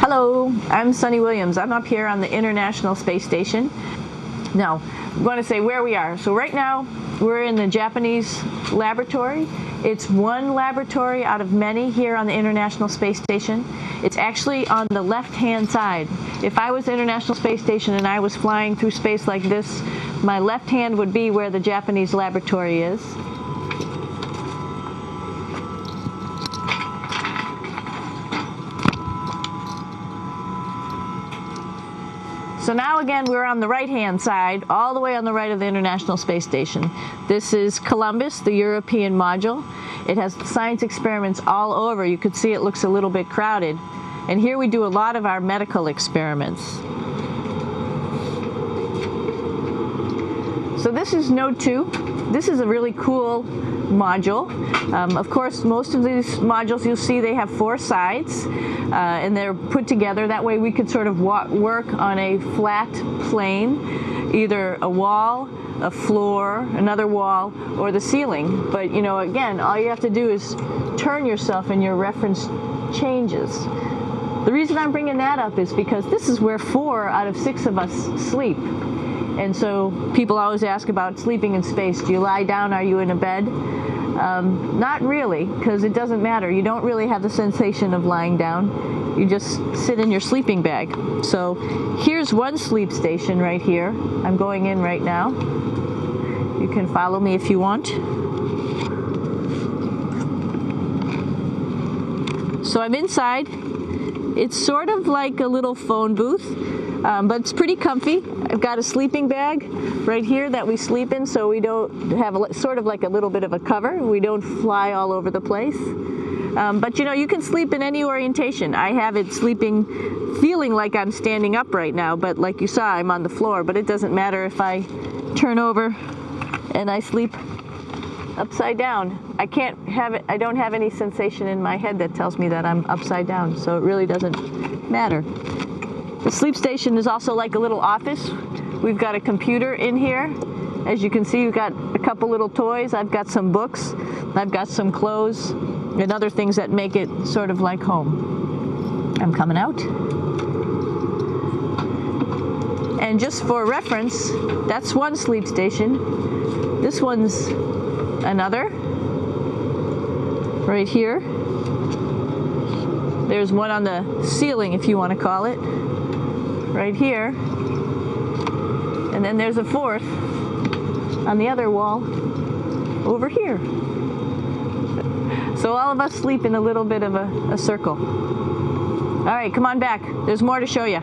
Hello, I'm Sunita Williams. I'm up here on the International Space Station. Now, I'm going to say where we are. So right now, we're in the Japanese laboratory. It's one laboratory out of many here on the International Space Station. It's actually on the left-hand side. If I was International Space Station and I was flying through space like this, my left hand would be where the Japanese laboratory is. So now again, we're on the right-hand side, all the way on the right of the International Space Station. This is Columbus, the European module. It has science experiments all over. You could see it looks a little bit crowded. And here we do a lot of our medical experiments. So this is Node 2. This is a really cool module. Of course, most of these modules you'll see they have 4 sides and they're put together. That way we could sort of work on a flat plane, either a wall, a floor, another wall, or the ceiling. But you know, again, all you have to do is turn yourself and your reference changes. The reason I'm bringing that up is because this is where 4 out of 6 of us sleep. And so people always ask about sleeping in space. Do you lie down? Are you in a bed? Not really, because it doesn't matter. You don't really have the sensation of lying down. You just sit in your sleeping bag. So here's one sleep station right here. I'm going in right now. You can follow me if you want. So I'm inside. It's sort of like a little phone booth, but it's pretty comfy. I've got a sleeping bag right here that we sleep in, so we don't have sort of like a little bit of a cover. We don't fly all over the place. But you know, you can sleep in any orientation. I have it sleeping, feeling like I'm standing up right now, but like you saw, I'm on the floor. But it doesn't matter if I turn over and I sleep upside down. I can't have it. I don't have any sensation in my head that tells me that I'm upside down, so it really doesn't matter. The sleep station is also like a little office. We've got a computer in here. As you can see, we've got a couple little toys. I've got some books. I've got some clothes and other things that make it sort of like home. I'm coming out. And just for reference, that's one sleep station. This one's another. Right here. There's one on the ceiling, if you want to call it. Right here. And then there's a 4th on the other wall over here. So all of us sleep in a little bit of a circle. All right, come on back. There's more to show you.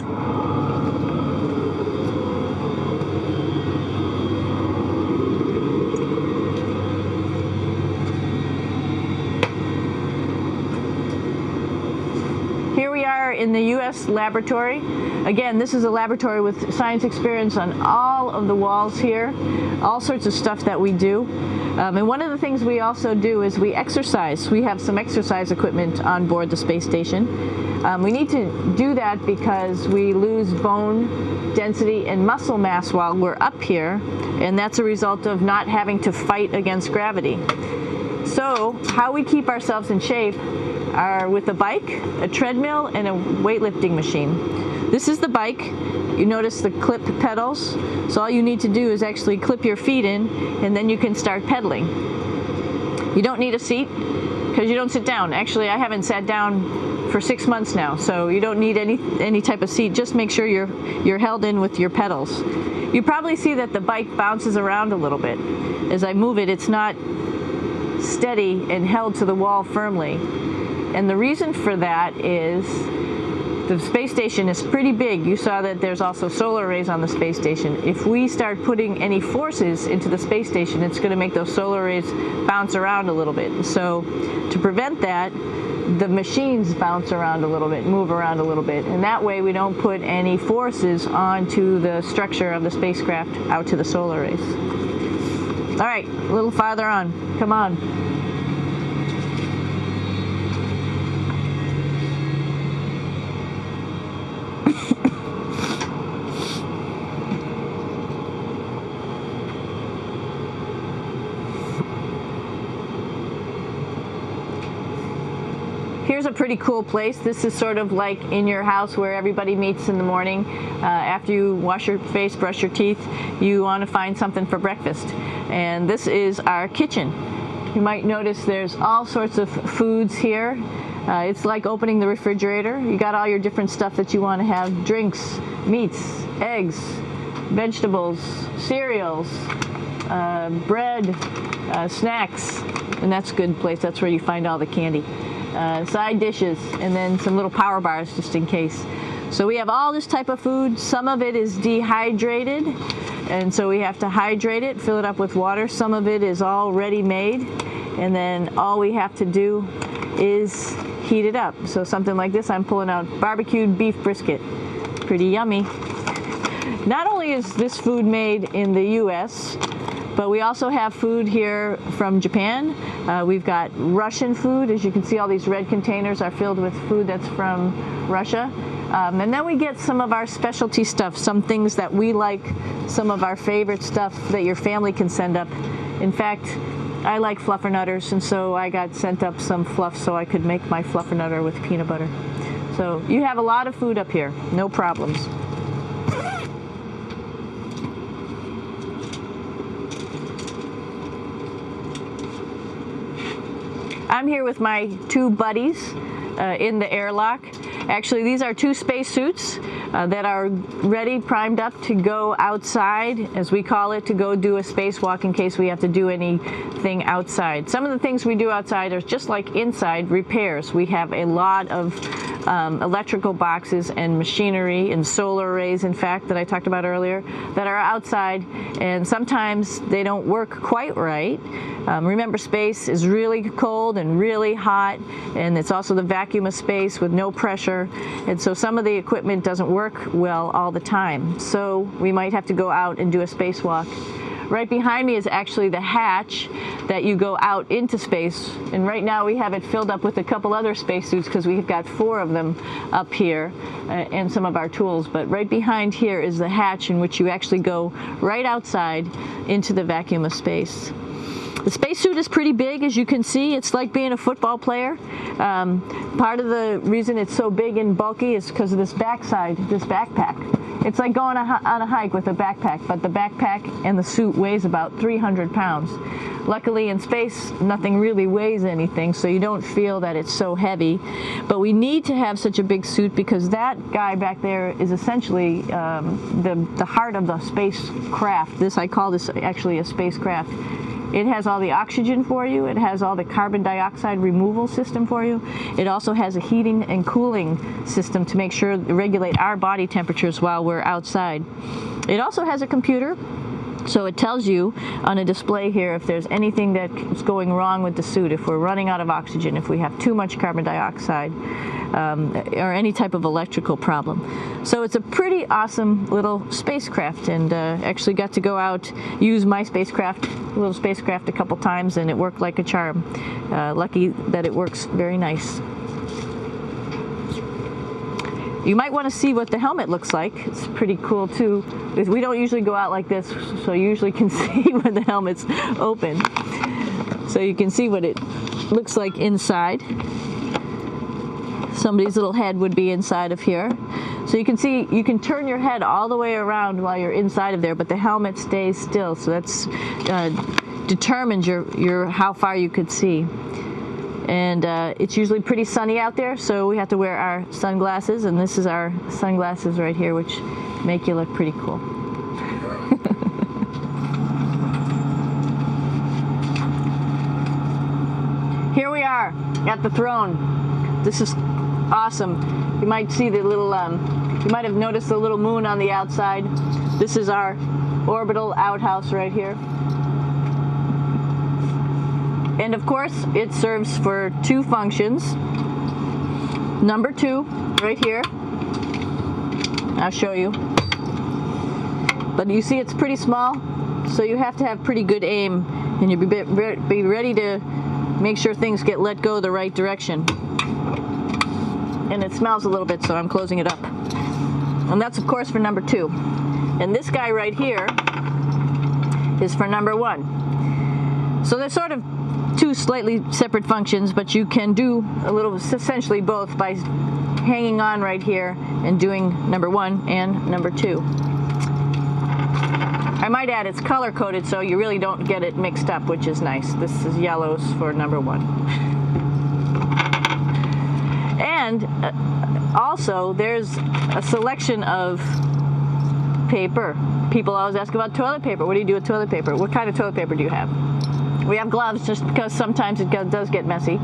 Here we are in the U.S. laboratory. Again, this is a laboratory with science experience on all of the walls here, all sorts of stuff that we do. And one of the things we also do is we exercise. We have some exercise equipment on board the space station. We need to do that because we lose bone density and muscle mass while we're up here, and that's a result of not having to fight against gravity. So how we keep ourselves in shape are with a bike, a treadmill, and a weightlifting machine. This is the bike. You notice the clip pedals. So all you need to do is actually clip your feet in, and then you can start pedaling. You don't need a seat because you don't sit down. Actually, I haven't sat down for 6 months now, so you don't need any type of seat. Just make sure you're held in with your pedals. You probably see that the bike bounces around a little bit. As I move it, it's not steady and held to the wall firmly. And the reason for that is the space station is pretty big. You saw that there's also solar arrays on the space station. If we start putting any forces into the space station, it's going to make those solar arrays bounce around a little bit. So to prevent that, the machines bounce around a little bit, move around a little bit. And that way we don't put any forces onto the structure of the spacecraft out to the solar arrays. All right, a little farther on. Come on. here's a pretty cool place. This is sort of like in your house where everybody meets in the morning. After you wash your face, brush your teeth, you want to find something for breakfast. And this is our kitchen. You might notice there's all sorts of foods here. It's like opening the refrigerator. You got all your different stuff that you want to have: drinks, meats, eggs, vegetables, cereals, bread, snacks, and that's a good place. That's where you find all the candy. Side dishes, and then some little power bars just in case. So we have all this type of food. Some of it is dehydrated, and so we have to hydrate it, fill it up with water. Some of it is already made, and then all we have to do is heat it up. So something like this, I'm pulling out barbecued beef brisket. Pretty yummy. Not only is this food made in the US, but we also have food here from Japan. We've got Russian food. As you can see, all these red containers are filled with food that's from Russia. And then we get some of our specialty stuff, some things that we like, some of our favorite stuff that your family can send up. In fact, I like fluffernutters, and so I got sent up some fluff so I could make my fluffernutter with peanut butter. So you have a lot of food up here, no problems. I'm here with my two buddies in the airlock. Actually, these are two space suits that are ready, primed up to go outside, as we call it, to go do a spacewalk in case we have to do anything outside. Some of the things we do outside are just like inside repairs. We have a lot of electrical boxes and machinery and solar arrays, in fact, that I talked about earlier, that are outside, and sometimes they don't work quite right. Remember, space is really cold and really hot, and it's also the vacuum of space with no pressure, and so some of the equipment doesn't work well all the time. So we might have to go out and do a spacewalk. Right behind me is actually the hatch that you go out into space, and right now we have it filled up with a couple other spacesuits because we've got 4 of them up here and some of our tools. But right behind here is the hatch in which you actually go right outside into the vacuum of space. The spacesuit is pretty big, as you can see. It's like being a football player. Part of the reason it's so big and bulky is because of this backside, this backpack. It's like going on a hike with a backpack, but the backpack and the suit weighs about 300 pounds. Luckily in space, nothing really weighs anything, so you don't feel that it's so heavy. But we need to have such a big suit because that guy back there is essentially the heart of the spacecraft. I call this actually a spacecraft. It has all the oxygen for you. It has all the carbon dioxide removal system for you. It also has a heating and cooling system to make sure to regulate our body temperatures while we're outside. It also has a computer, so it tells you on a display here if there's anything that's going wrong with the suit, if we're running out of oxygen, if we have too much carbon dioxide, or any type of electrical problem. So it's a pretty awesome little spacecraft, and actually got to go out, use my little spacecraft a couple times, and it worked like a charm. Lucky that it works very nice. You might want to see what the helmet looks like. It's pretty cool too. We don't usually go out like this, so you usually can see when the helmet's open. So you can see what it looks like inside. Somebody's little head would be inside of here. So you can see, you can turn your head all the way around while you're inside of there, but the helmet stays still. So that's determines your how far you could see. And it's usually pretty sunny out there, so we have to wear our sunglasses, and this is our sunglasses right here, which make you look pretty cool. Here we are at the throne. This is awesome. You might see the little, you might have noticed the little moon on the outside. This is our orbital outhouse right here. And of course, it serves for 2 functions. Number 2, right here. I'll show you. But you see it's pretty small, so you have to have pretty good aim, and you'll be ready to make sure things get let go the right direction. And it smells a little bit, so I'm closing it up. And that's of course for number 2. And this guy right here is for number 1. So they're sort of two slightly separate functions, but you can do a little, essentially both, by hanging on right here and doing number 1 and number 2. I might add it's color coded so you really don't get it mixed up, which is nice. This is yellows for number 1. And also there's a selection of paper. People always ask about toilet paper. What do you do with toilet paper? What kind of toilet paper do you have? We have gloves just because sometimes it does get messy.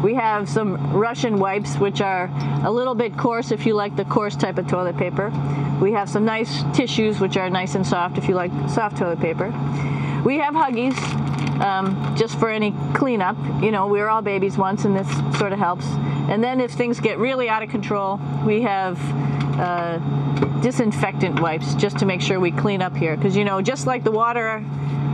We have some Russian wipes, which are a little bit coarse if you like the coarse type of toilet paper. We have some nice tissues, which are nice and soft if you like soft toilet paper. We have Huggies, just for any cleanup. You know, we were all babies once, and this sort of helps. And then if things get really out of control, we have disinfectant wipes, just to make sure we clean up here. Because, you know, just like the water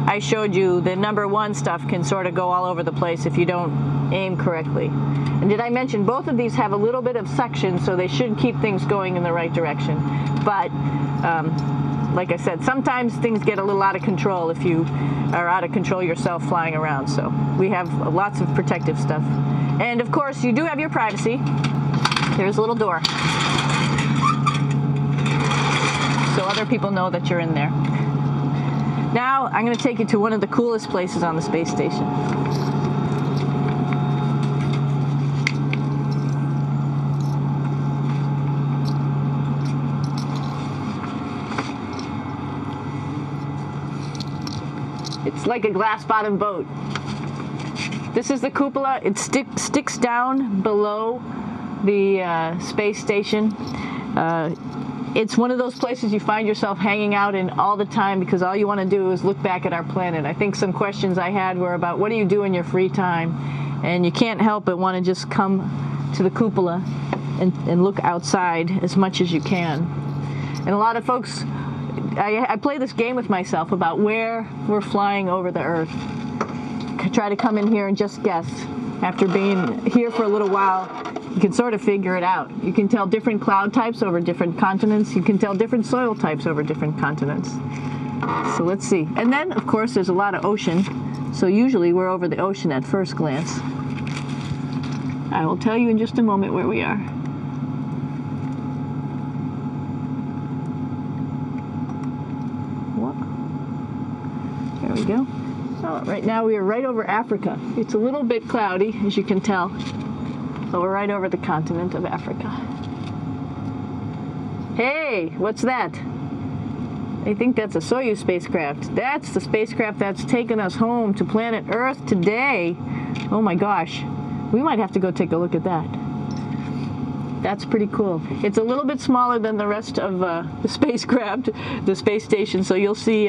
I showed you, the number 1 stuff can sort of go all over the place if you don't aim correctly. And did I mention both of these have a little bit of suction, so they should keep things going in the right direction. But like I said, sometimes things get a little out of control if you are out of control yourself flying around. So we have lots of protective stuff. And of course, you do have your privacy. There's a little door, so other people know that you're in there. Now I'm going to take you to one of the coolest places on the space station. It's like a glass-bottom boat. This is the cupola. It sticks down below the space station. It's one of those places you find yourself hanging out in all the time because all you want to do is look back at our planet. I think some questions I had were about what do you do in your free time? And you can't help but want to just come to the cupola and look outside as much as you can. And a lot of folks, I play this game with myself about where we're flying over the Earth. I try to come in here and just guess. After being here for a little while, you can sort of figure it out. You can tell different cloud types over different continents. You can tell different soil types over different continents. So let's see. And then, of course, there's a lot of ocean. So usually we're over the ocean at first glance. I will tell you in just a moment where we are. There we go. Oh, right now we are right over Africa. It's a little bit cloudy, as you can tell. But we're right over the continent of Africa. Hey, what's that? I think that's a Soyuz spacecraft. That's the spacecraft that's taken us home to planet Earth today. Oh my gosh. We might have to go take a look at that. That's pretty cool. It's a little bit smaller than the rest of the spacecraft, the space station, so you'll see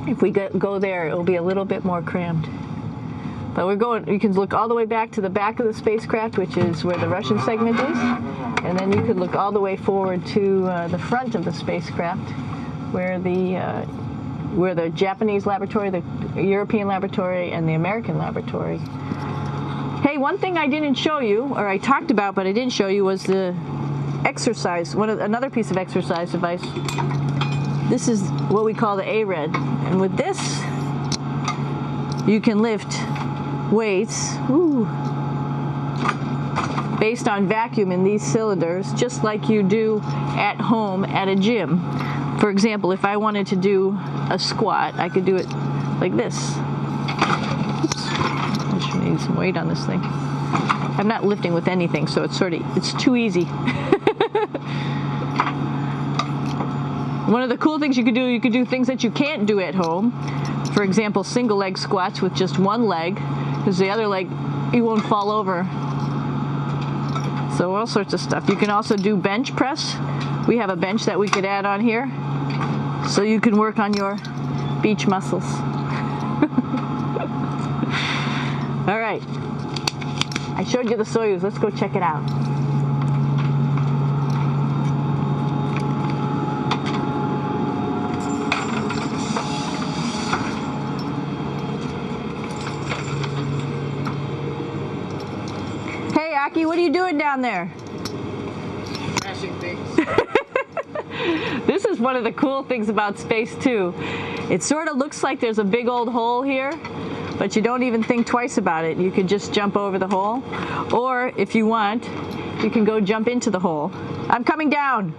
if we go there, it'll be a little bit more crammed. But we're going, you can look all the way back to the back of the spacecraft, which is where the Russian segment is. And then you could look all the way forward to the front of the spacecraft, where the Japanese laboratory, the European laboratory, and the American laboratory. Hey, one thing I didn't show you, or I talked about but I didn't show you, was the exercise, another piece of exercise device. This is what we call the ARED. And with this, you can lift weights based on vacuum in these cylinders, just like you do at home at a gym. For example, if I wanted to do a squat, I could do it like this. Oops. I just need some weight on this thing. I'm not lifting with anything, so it's too easy. One of the cool things you could do things that you can't do at home. For example, single leg squats with just one leg, because the other leg, you won't fall over. So all sorts of stuff. You can also do bench press. We have a bench that we could add on here, so you can work on your beach muscles. All right. I showed you the Soyuz. Let's go check it out. What are you doing down there? Crashing things. This is one of the cool things about space too. It sort of looks like there's a big old hole here, but you don't even think twice about it. You could just jump over the hole, or if you want, you can go jump into the hole. I'm coming down.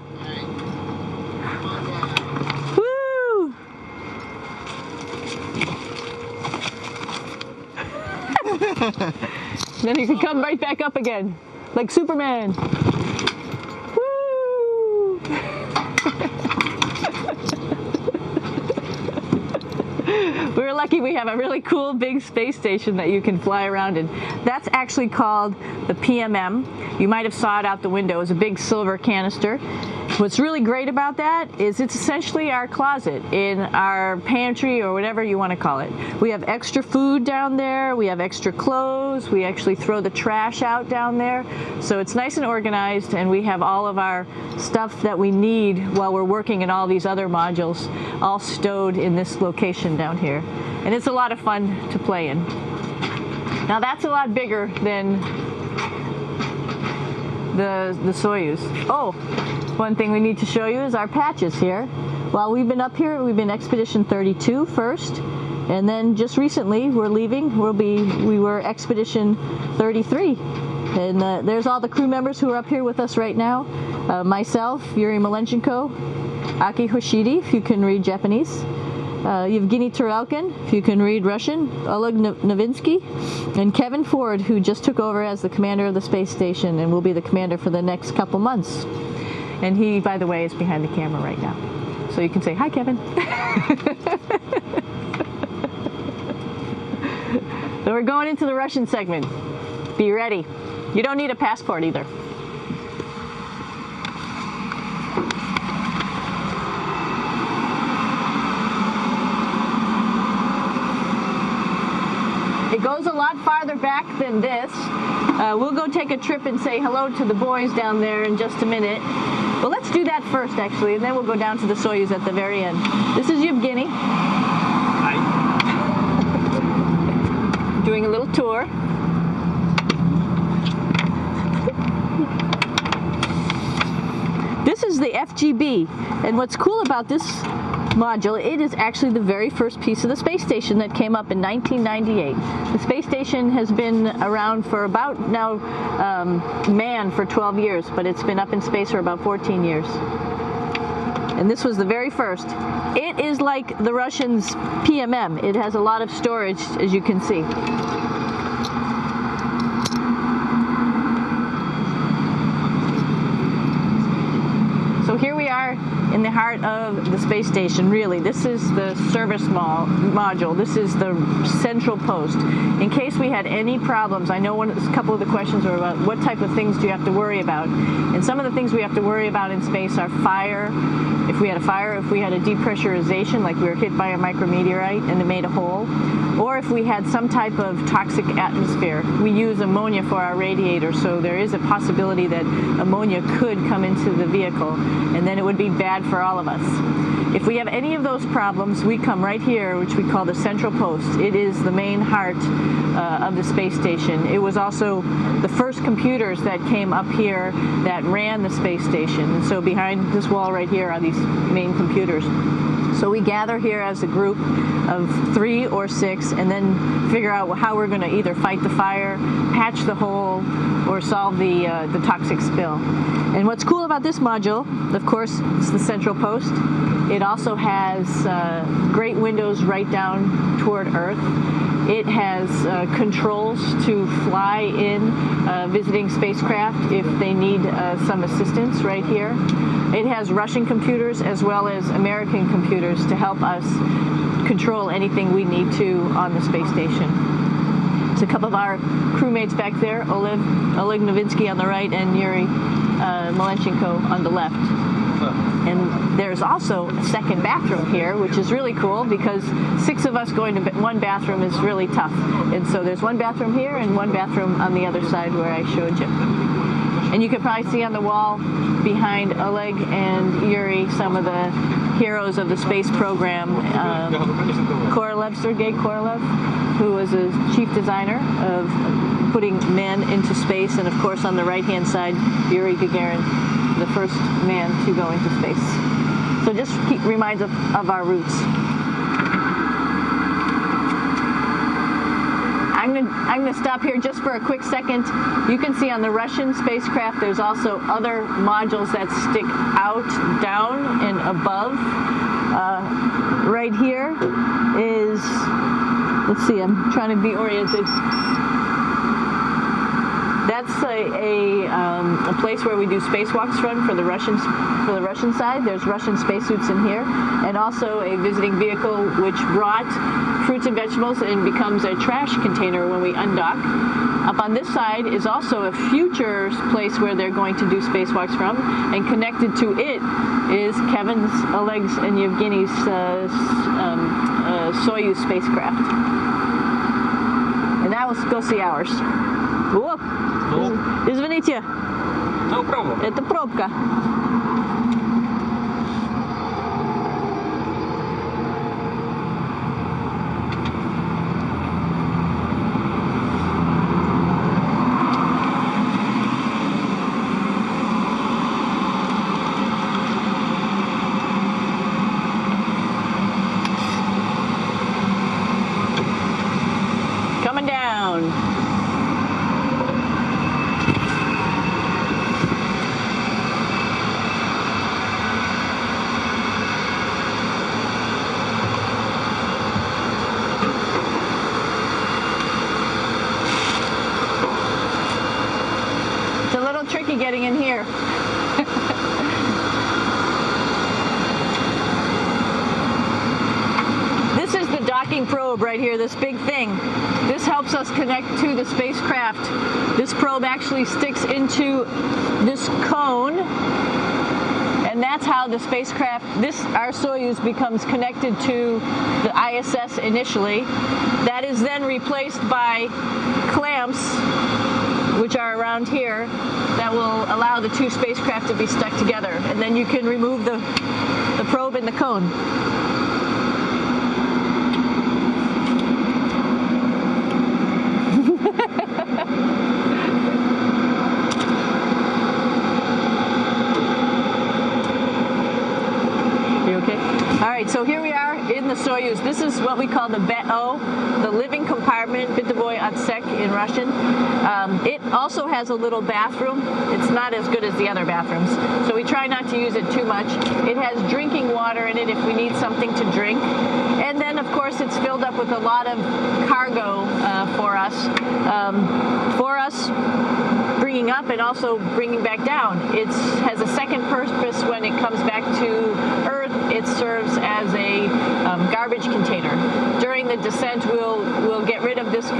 Woo! Then you can come right back up again, like Superman. Woo! We're lucky we have a really cool big space station that you can fly around in. That's actually called the PMM. You might have saw it out the window. It's a big silver canister. What's really great about that is it's essentially our closet in our pantry, or whatever you want to call it. We have extra food down there. We have extra clothes. We actually throw the trash out down there. So it's nice and organized, and we have all of our stuff that we need while we're working in all these other modules all stowed in this location down here. And it's a lot of fun to play in. Now that's a lot bigger than the Soyuz. Oh, one thing we need to show you is our patches here. While we've been up here, we've been Expedition 32 first, and then just recently we're leaving. We were Expedition 33. And there's all the crew members who are up here with us right now. Myself, Yuri Malenchenko, Aki Hoshide, if you can read Japanese, Yevgeny Turelkin, if you can read Russian, Oleg Novinsky, and Kevin Ford, who just took over as the commander of the space station and will be the commander for the next couple months. And he, by the way, is behind the camera right now. So you can say, hi, Kevin. So we're going into the Russian segment. Be ready. You don't need a passport either. It goes a lot farther back than this. We'll go take a trip and say hello to the boys down there in just a minute. Well, let's do that first, actually, and then we'll go down to the Soyuz at the very end. This is Yevgeny. Hi. Doing a little tour. This is the FGB, and what's cool about this module, it is actually the very first piece of the space station that came up in 1998. The space station has been around for about now manned for 12 years, but it's been up in space for about 14 years. And this was the very first. It is like the Russians' PMM. It has a lot of storage, as you can see. So here we are in the heart of the space station, really. This is the service module. This is the central post. In case we had any problems, I know a couple of the questions were about what type of things do you have to worry about. And some of the things we have to worry about in space are fire. If we had a fire, if we had a depressurization, like we were hit by a micrometeorite and it made a hole, or if we had some type of toxic atmosphere. We use ammonia for our radiator, so there is a possibility that ammonia could come into the vehicle, and then it would be bad for all of us. If we have any of those problems, we come right here, which we call the central post. It is the main heart of the space station. It was also the first computers that came up here that ran the space station. And so behind this wall right here are these main computers. So we gather here as a group of 3 or 6 and then figure out how we're going to either fight the fire, patch the hole, or solve the toxic spill. And what's cool about this module, of course, it's the central post. It also has great windows right down toward Earth. It has controls to fly in visiting spacecraft if they need some assistance right here. It has Russian computers as well as American computers to help us control anything we need to on the space station. There's a couple of our crewmates back there, Oleg Novinsky on the right and Yuri Malenchenko on the left. And there's also a second bathroom here, which is really cool because 6 of us going to one bathroom is really tough. And so there's one bathroom here and one bathroom on the other side where I showed you. And you can probably see on the wall behind Oleg and Yuri some of the heroes of the space program. Korolev, Sergei Korolev, who was a chief designer of putting men into space. And of course on the right-hand side, Yuri Gagarin, the first man to go into space. So just reminds us of our roots. gonna stop here just for a quick second. You can see on the Russian spacecraft there's also other modules that stick out, down, and above. Right here is, let's see, I'm trying to be oriented. That's a place where we do spacewalks from for the Russian side. There's Russian spacesuits in here, and also a visiting vehicle which brought fruits and vegetables and becomes a trash container when we undock. Up on this side is also a future place where they're going to do spacewalks from, and connected to it is Kevin's, Oleg's, and Yevgeny's Soyuz spacecraft. And now let's go see ours. О, извините, это пробка. Coming down. Tricky getting in here. This is the docking probe right here, this big thing. This helps us connect to the spacecraft. This probe actually sticks into this cone, and that's how the spacecraft, our Soyuz, becomes connected to the ISS initially. That is then replaced by clamps, which are around here, that will allow the two spacecraft to be stuck together. And then you can remove the probe and the cone. You okay? All right, so here we are in the Soyuz. This is what we call the BEO, the living compartment, Bitovoy Otsek in Russian. It also has a little bathroom. It's not as good as the other bathrooms, so we try not to use it too much. It has drinking water in it if we need something to drink. And then, of course, it's filled up with a lot of cargo for us bringing up and also bringing back down. It has a second purpose when it comes back to Earth. It serves as a garbage container. During the descent, we'll get rid of this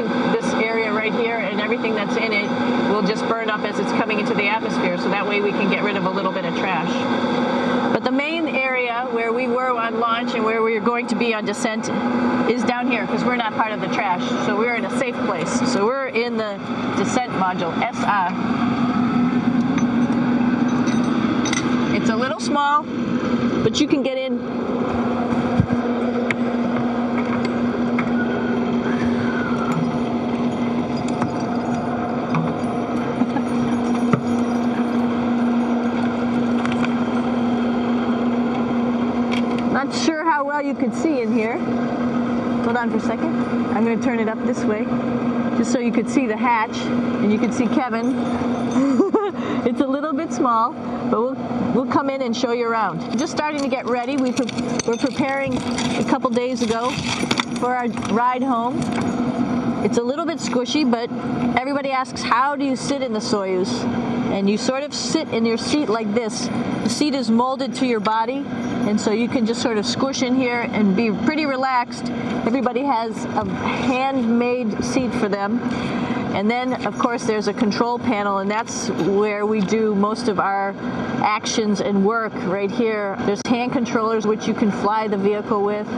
area right here, and everything that's in it will just burn up as it's coming into the atmosphere, so that way we can get rid of a little bit of trash. But the main area where we were on launch and where we're going to be on descent is down here, because we're not part of the trash, so we're in a safe place. So we're in the descent module, SA. It's a little small, but you can get in. Not sure how well you could see in here. Hold on for a second. I'm going to turn it up this way, just so you could see the hatch, and you could see Kevin. It's a little bit small, but we'll come in and show you around. Just starting to get ready. We're preparing a couple days ago for our ride home. It's a little bit squishy, but everybody asks, how do you sit in the Soyuz? And you sort of sit in your seat like this. The seat is molded to your body, and so you can just sort of squish in here and be pretty relaxed. Everybody has a handmade seat for them. And then, of course, there's a control panel, and that's where we do most of our actions and work right here. There's hand controllers, which you can fly the vehicle with,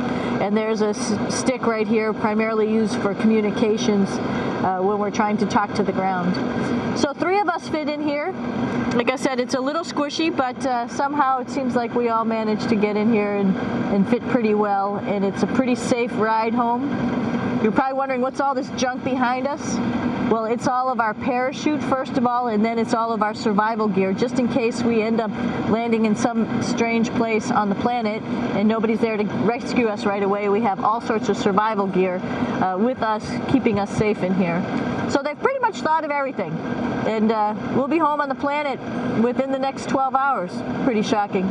and there's a stick right here, primarily used for communications when we're trying to talk to the ground. So 3 of us fit in here. Like I said, it's a little squishy, but somehow it seems like we all managed to get in here and fit pretty well, and it's a pretty safe ride home. You're probably wondering, what's all this junk behind us? Well, it's all of our parachute, first of all, and then it's all of our survival gear, just in case we end up landing in some strange place on the planet and nobody's there to rescue us right away. We have all sorts of survival gear with us, keeping us safe in here. So they've pretty much thought of everything. And we'll be home on the planet within the next 12 hours. Pretty shocking.